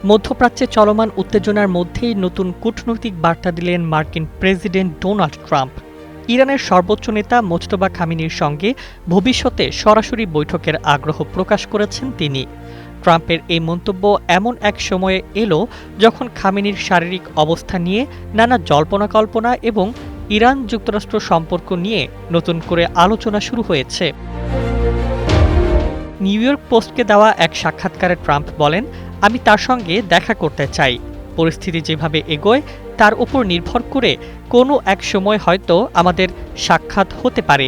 মধ্যপ্রাচ্যে চলমান উত্তেজনার মধ্যেই নতুন কূটনৈতিক বার্তা দিলেন মার্কিন প্রেসিডেন্ট ডোনাল্ড ট্রাম্প। ইরানের সর্বোচ্চ নেতা মোজতবা খামেনির সঙ্গে ভবিষ্যতে সরাসরি বৈঠকের আগ্রহ প্রকাশ করেছেন তিনি। ট্রাম্পের এই মন্তব্য এমন এক সময়ে এলো যখন খামেনির শারীরিক অবস্থা নিয়ে নানা জল্পনা কল্পনা এবং ইরান যুক্তরাষ্ট্র সম্পর্ক নিয়ে নতুন করে আলোচনা শুরু হয়েছে। নিউ ইয়র্ক পোস্টকে দেওয়া এক সাক্ষাৎকারে ট্রাম্প বলেন, আমি তার সঙ্গে দেখা করতে চাই। পরিস্থিতি যেভাবে এগোয় তার উপর নির্ভর করে কোনো এক সময় হয়তো আমাদের সাক্ষাৎ হতে পারে।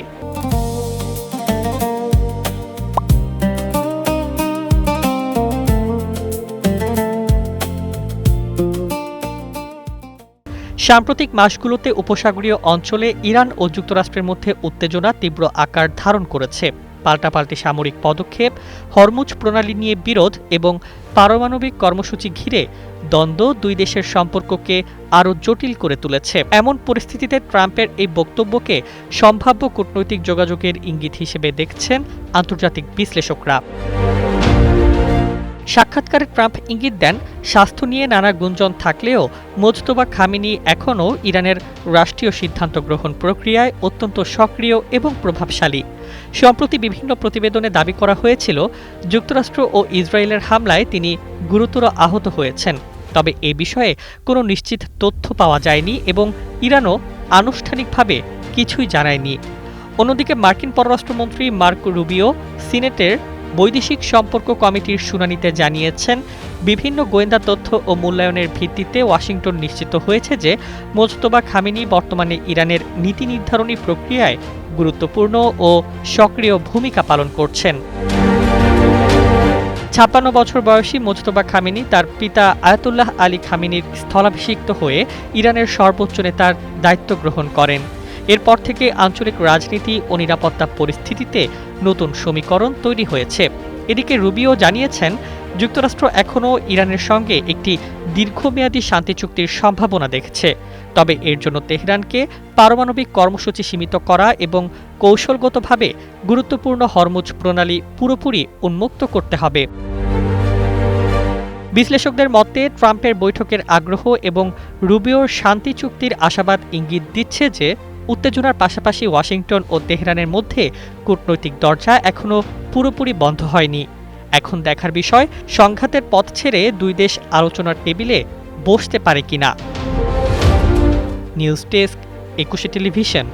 সাম্প্রতিক মাসগুলোতে উপসাগরীয় অঞ্চলে ইরান ও যুক্তরাষ্ট্রের মধ্যে উত্তেজনা তীব্র আকার ধারণ করেছে। পাল্টাপাল্টি সামরিক পদক্ষেপ, হরমুজ প্রণালী নিয়ে বিরোধ এবং পারমাণবিক কর্মসূচি ঘিরে দ্বন্দ্ব দুই দেশের সম্পর্ককে আরও জটিল করে তুলেছে। এমন পরিস্থিতিতে ট্রাম্পের এই বক্তব্যকে সম্ভাব্য কূটনৈতিক যোগাযোগের ইঙ্গিত হিসেবে দেখছেন আন্তর্জাতিক বিশ্লেষকরা। সাক্ষাৎকারে ট্রাম্প ইঙ্গিত দেন, স্বাস্থ্য নিয়ে নানা গুঞ্জন থাকলেও মোজতবা খামেনি এখনও ইরানের রাষ্ট্রীয় সিদ্ধান্ত গ্রহণ প্রক্রিয়ায় অত্যন্ত সক্রিয় এবং প্রভাবশালী। সম্প্রতি বিভিন্ন প্রতিবেদনে দাবি করা হয়েছিল যুক্তরাষ্ট্র ও ইসরায়েলের হামলায় তিনি গুরুতর আহত হয়েছেন। তবে এ বিষয়ে কোনো নিশ্চিত তথ্য পাওয়া যায়নি এবং ইরানও আনুষ্ঠানিকভাবে কিছুই জানায়নি। অন্যদিকে মার্কিন পররাষ্ট্রমন্ত্রী মার্ক রুবিও সিনেটের বৈদেশিক সম্পর্ক কমিটির শুনানিতে জানিয়েছেন, বিভিন্ন গোয়েন্দা তথ্য ও মূল্যায়নের ভিত্তিতে ওয়াশিংটন নিশ্চিত হয়েছে যে মোজতবা খামেনি বর্তমানে ইরানের নীতি নির্ধারণী প্রক্রিয়ায় গুরুত্বপূর্ণ ও সক্রিয় ভূমিকা পালন করছেন। ৫৬ বছর বয়সী মোজতবা খামেনি তার পিতা আয়াতুল্লাহ আলী খামেনির স্থলাভিষিক্ত হয়ে ইরানের সর্বোচ্চ নেতার দায়িত্ব গ্রহণ করেন। এরপর থেকে আঞ্চলিক রাজনীতি ও নিরাপত্তা পরিস্থিতিতে নতুন সমীকরণ তৈরি হয়েছে। এদিকে রুবিও জানিয়েছেন, যুক্তরাষ্ট্র এখনও ইরানের সঙ্গে একটি দীর্ঘমেয়াদী শান্তি চুক্তির সম্ভাবনা দেখছে। তবে এর জন্য তেহরানকে পারমাণবিক কর্মসূচি সীমিত করা এবং কৌশলগতভাবে গুরুত্বপূর্ণ হরমুজ প্রণালী পুরোপুরি উন্মুক্ত করতে হবে। বিশ্লেষকদের মতে ট্রাম্পের বৈঠকের আগ্রহ এবং রুবিওর শান্তি চুক্তির আশাবাদ ইঙ্গিত দিচ্ছে যে উত্তেজনার পাশাপাশি ওয়াশিংটন ও তেহরানের মধ্যে কূটনৈতিক দরজা এখনও পুরোপুরি বন্ধ হয়নি। এখন দেখার বিষয়, সংঘাতের পথ ছেড়ে দুই দেশ আলোচনার টেবিলে বসতে পারে কিনা। News desk, ২১ television.